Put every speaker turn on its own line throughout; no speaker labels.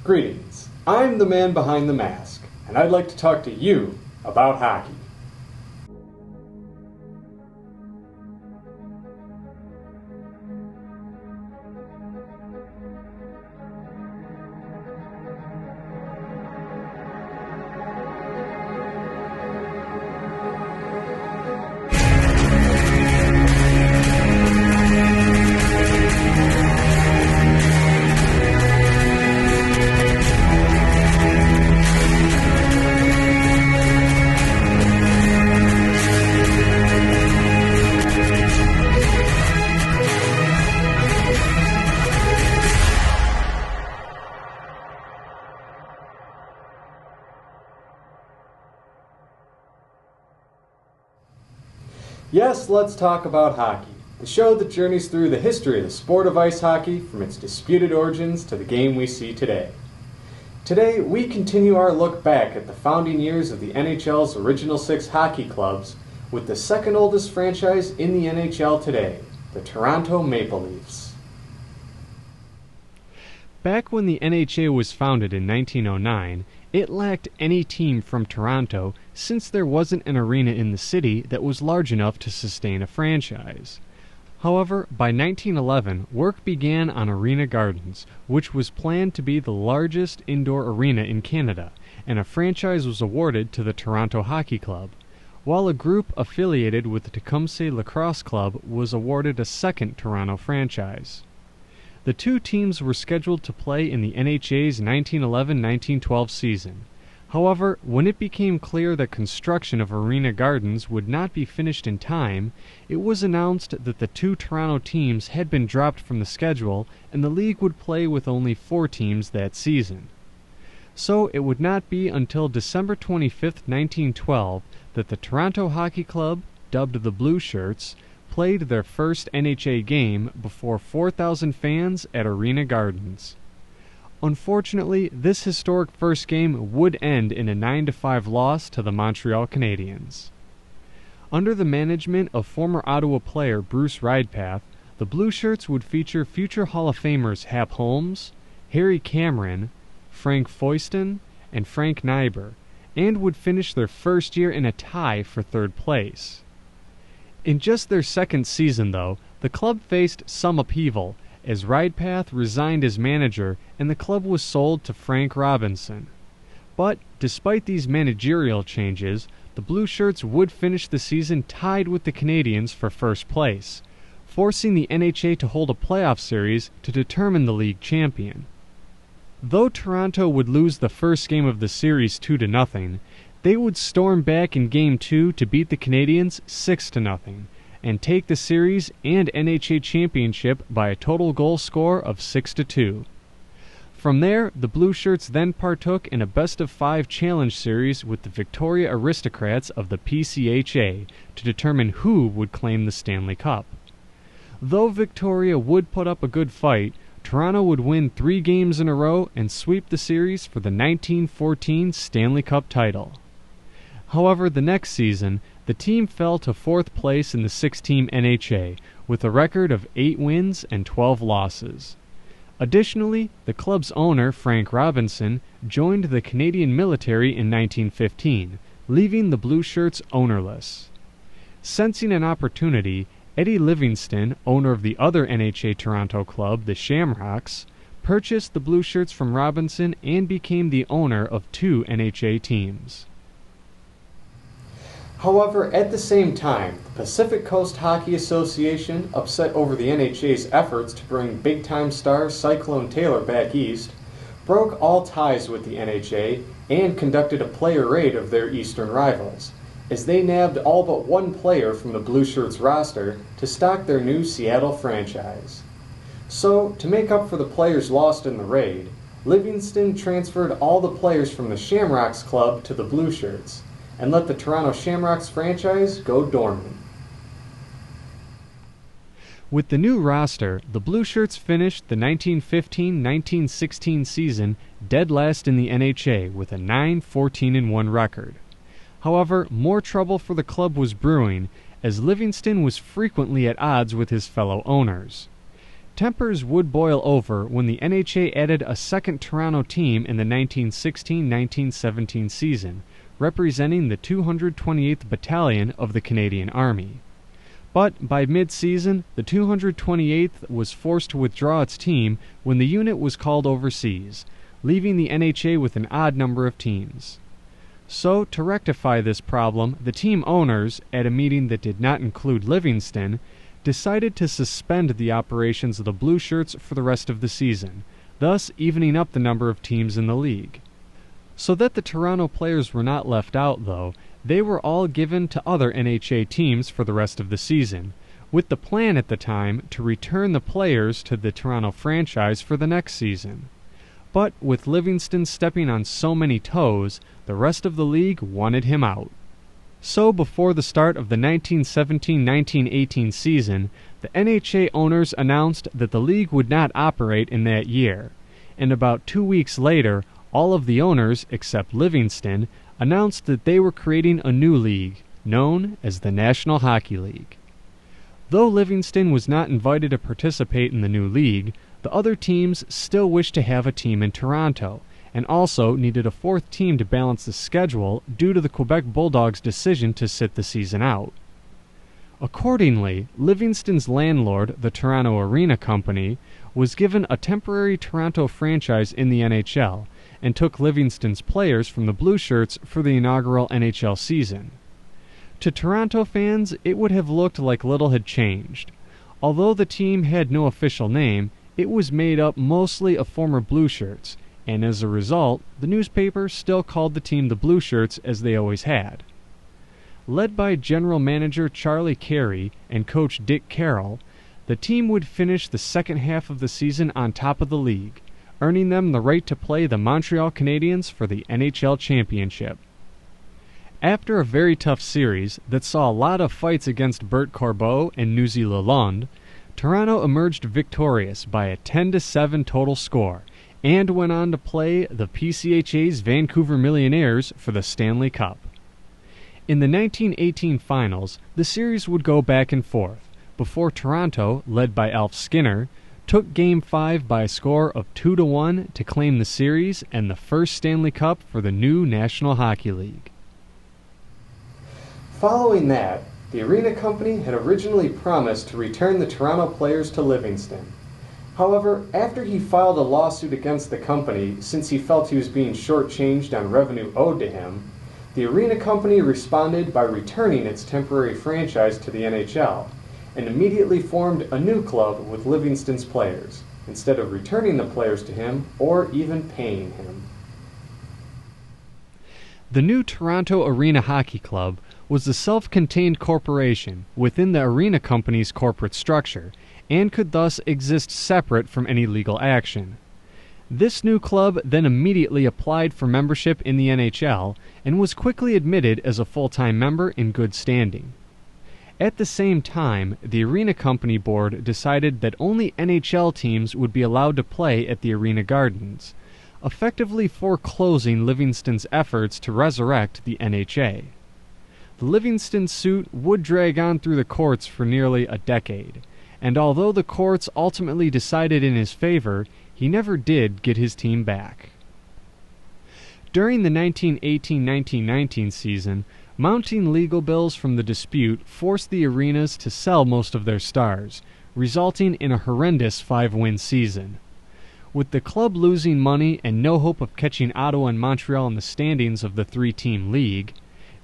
Greetings, I'm the man behind the mask, and I'd like to talk to you about hockey. Yes, let's talk about hockey, the show that journeys through the history of the sport of ice hockey from its disputed origins to the game we see today. Today, we continue our look back at the founding years of the NHL's original 6 hockey clubs with the second oldest franchise in the NHL today, the Toronto Maple Leafs.
Back when the NHA was founded in 1909, it lacked any team from Toronto since there wasn't an arena in the city that was large enough to sustain a franchise. However, by 1911, work began on Arena Gardens, which was planned to be the largest indoor arena in Canada, and a franchise was awarded to the Toronto Hockey Club, while a group affiliated with the Tecumseh Lacrosse Club was awarded a second Toronto franchise. The two teams were scheduled to play in the NHA's 1911-1912 season. However, when it became clear that construction of Arena Gardens would not be finished in time, it was announced that the two Toronto teams had been dropped from the schedule and the league would play with only 4 teams that season. So it would not be until December 25, 1912, that the Toronto Hockey Club, dubbed the Blue Shirts, played their first NHA game before 4,000 fans at Arena Gardens. Unfortunately, this historic first game would end in a 9-5 loss to the Montreal Canadiens. Under the management of former Ottawa player Bruce Ridepath, the Blue Shirts would feature future Hall of Famers Hap Holmes, Harry Cameron, Frank Foyston, and Frank Nyber, and would finish their first year in a tie for third place. In just their second season, though, the club faced some upheaval, as Ridepath resigned as manager and the club was sold to Frank Robinson. But, despite these managerial changes, the Blue Shirts would finish the season tied with the Canadiens for first place, forcing the NHA to hold a playoff series to determine the league champion. Though Toronto would lose the first game of the series 2-0, they would storm back in Game 2 to beat the Canadiens 6-0, and take the series and NHA championship by a total goal score of 6-2. From there, the Blue Shirts then partook in a best-of-5 challenge series with the Victoria Aristocrats of the PCHA to determine who would claim the Stanley Cup. Though Victoria would put up a good fight, Toronto would win 3 games in a row and sweep the series for the 1914 Stanley Cup title. However, the next season, the team fell to 4th place in the 6-team NHA, with a record of 8 wins and 12 losses. Additionally, the club's owner, Frank Robinson, joined the Canadian military in 1915, leaving the Blue Shirts ownerless. Sensing an opportunity, Eddie Livingston, owner of the other NHA Toronto club, the Shamrocks, purchased the Blue Shirts from Robinson and became the owner of 2 NHA teams.
However, at the same time, the Pacific Coast Hockey Association, upset over the NHA's efforts to bring big-time star Cyclone Taylor back east, broke all ties with the NHA and conducted a player raid of their eastern rivals, as they nabbed all but 1 player from the Blue Shirts roster to stock their new Seattle franchise. So, to make up for the players lost in the raid, Livingston transferred all the players from the Shamrocks club to the Blue Shirts, and let the Toronto Shamrocks franchise go dormant.
With the new roster, the Blue Shirts finished the 1915-1916 season dead last in the NHA with a 9-14-1 record. However, more trouble for the club was brewing, as Livingston was frequently at odds with his fellow owners. Tempers would boil over when the NHA added a second Toronto team in the 1916-1917 season, representing the 228th Battalion of the Canadian Army. But by mid-season, the 228th was forced to withdraw its team when the unit was called overseas, leaving the NHA with an odd number of teams. So, to rectify this problem, the team owners, at a meeting that did not include Livingston, decided to suspend the operations of the Blue Shirts for the rest of the season, thus evening up the number of teams in the league. So that the Toronto players were not left out, though, they were all given to other NHA teams for the rest of the season, with the plan at the time to return the players to the Toronto franchise for the next season. But with Livingston stepping on so many toes, the rest of the league wanted him out. So before the start of the 1917-1918 season, the NHA owners announced that the league would not operate in that year, and about 2 weeks later, all of the owners, except Livingston, announced that they were creating a new league, known as the National Hockey League. Though Livingston was not invited to participate in the new league, the other teams still wished to have a team in Toronto, and also needed a fourth team to balance the schedule due to the Quebec Bulldogs' decision to sit the season out. Accordingly, Livingston's landlord, the Toronto Arena Company, was given a temporary Toronto franchise in the NHL, and took Livingston's players from the Blue Shirts for the inaugural NHL season. To Toronto fans, it would have looked like little had changed. Although the team had no official name, it was made up mostly of former Blue Shirts, and as a result, the newspaper still called the team the Blue Shirts as they always had. Led by general manager Charlie Carey and coach Dick Carroll, the team would finish the second half of the season on top of the league, earning them the right to play the Montreal Canadiens for the NHL Championship. After a very tough series that saw a lot of fights against Bert Corbeau and Nuzi Lalonde, Toronto emerged victorious by a 10-7 total score, and went on to play the PCHA's Vancouver Millionaires for the Stanley Cup. In the 1918 finals, the series would go back and forth, before Toronto, led by Alf Skinner, took Game 5 by a score of 2-1 to claim the series and the first Stanley Cup for the new National Hockey League.
Following that, the Arena Company had originally promised to return the Toronto players to Livingston. However, after he filed a lawsuit against the company since he felt he was being shortchanged on revenue owed to him, the Arena Company responded by returning its temporary franchise to the NHL, and immediately formed a new club with Livingston's players, instead of returning the players to him or even paying him.
The new Toronto Arena Hockey Club was a self-contained corporation within the Arena Company's corporate structure, and could thus exist separate from any legal action. This new club then immediately applied for membership in the NHL, and was quickly admitted as a full-time member in good standing. At the same time, the Arena Company board decided that only NHL teams would be allowed to play at the Arena Gardens, effectively foreclosing Livingston's efforts to resurrect the NHA. The Livingston suit would drag on through the courts for nearly a decade, and although the courts ultimately decided in his favor, he never did get his team back. During the 1918-1919 season, mounting legal bills from the dispute forced the arenas to sell most of their stars, resulting in a horrendous 5-win season. With the club losing money and no hope of catching Ottawa and Montreal in the standings of the 3-team league,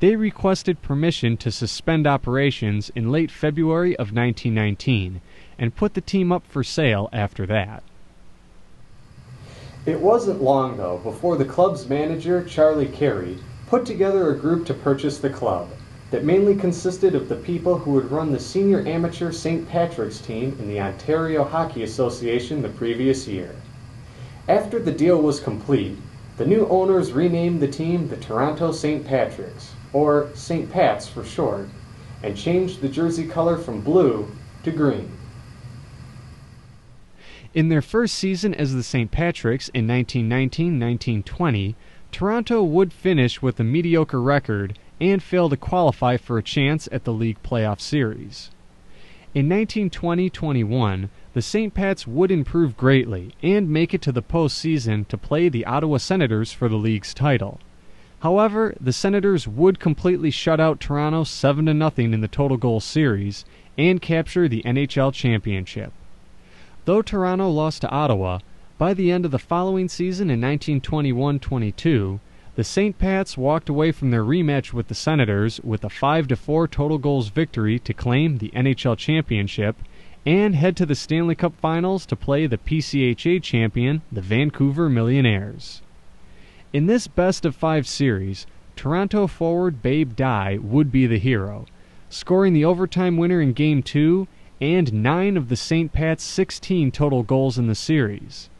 they requested permission to suspend operations in late February of 1919 and put the team up for sale after that.
It wasn't long, though, before the club's manager, Charlie Carey, put together a group to purchase the club that mainly consisted of the people who would run the senior amateur St. Patrick's team in the Ontario Hockey Association the previous year. After the deal was complete, the new owners renamed the team the Toronto St. Patricks, or St. Pats for short, and changed the jersey color from blue to green.
In their first season as the St. Patricks in 1919-1920, Toronto would finish with a mediocre record and fail to qualify for a chance at the league playoff series. In 1920-21, the St. Pats would improve greatly and make it to the postseason to play the Ottawa Senators for the league's title. However, the Senators would completely shut out Toronto 7-0 in the total goal series and capture the NHL championship. Though Toronto lost to Ottawa, by the end of the following season in 1921-22, the St. Pats walked away from their rematch with the Senators with a 5-4 total goals victory to claim the NHL championship and head to the Stanley Cup Finals to play the PCHA champion, the Vancouver Millionaires. In this best-of-5 series, Toronto forward Babe Dye would be the hero, scoring the overtime winner in Game 2 and 9 of the St. Pat's 16 total goals in the series.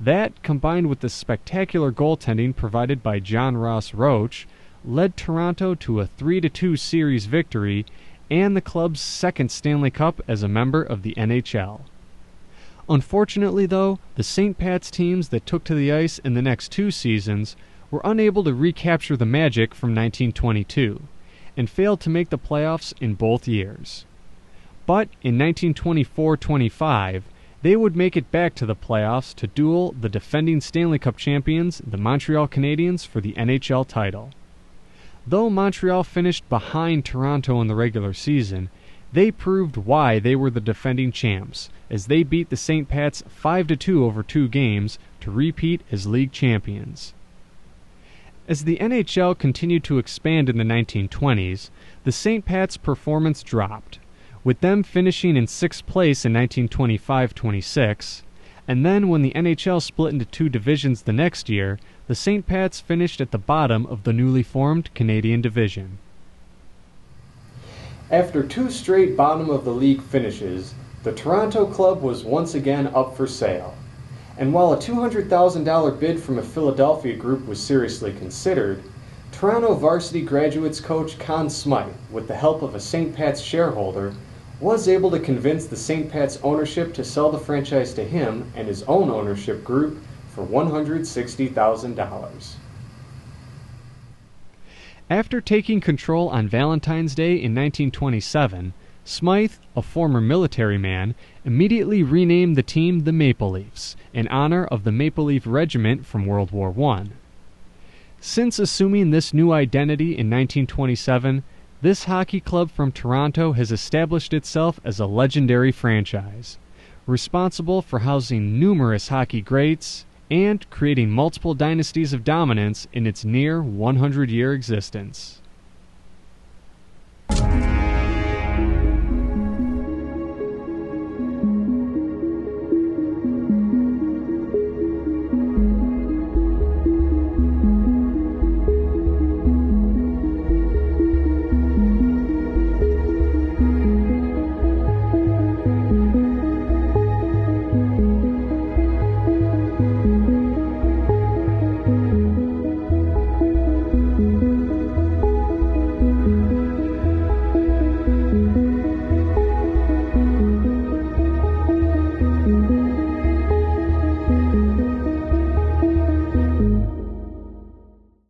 That, combined with the spectacular goaltending provided by John Ross Roach, led Toronto to a 3-2 series victory and the club's second Stanley Cup as a member of the NHL. Unfortunately, though, the St. Pat's teams that took to the ice in the next 2 seasons were unable to recapture the magic from 1922 and failed to make the playoffs in both years. But in 1924-25, they would make it back to the playoffs to duel the defending Stanley Cup champions, the Montreal Canadiens, for the NHL title. Though Montreal finished behind Toronto in the regular season, they proved why they were the defending champs, as they beat the St. Pats 5-2 over 2 games to repeat as league champions. As the NHL continued to expand in the 1920s, the St. Pat's performance dropped, with them finishing in 6th place in 1925-26, and then when the NHL split into 2 divisions the next year, the St. Pat's finished at the bottom of the newly formed Canadian division.
After 2 straight bottom-of-the-league finishes, the Toronto club was once again up for sale. And while a $200,000 bid from a Philadelphia group was seriously considered, Toronto varsity graduates coach Conn Smythe, with the help of a St. Pat's shareholder, was able to convince the St. Pat's ownership to sell the franchise to him and his own ownership group for $160,000.
After taking control on Valentine's Day in 1927, Smythe, a former military man, immediately renamed the team the Maple Leafs, in honor of the Maple Leaf Regiment from World War I. Since assuming this new identity in 1927, this hockey club from Toronto has established itself as a legendary franchise, responsible for housing numerous hockey greats and creating multiple dynasties of dominance in its near 100-year existence.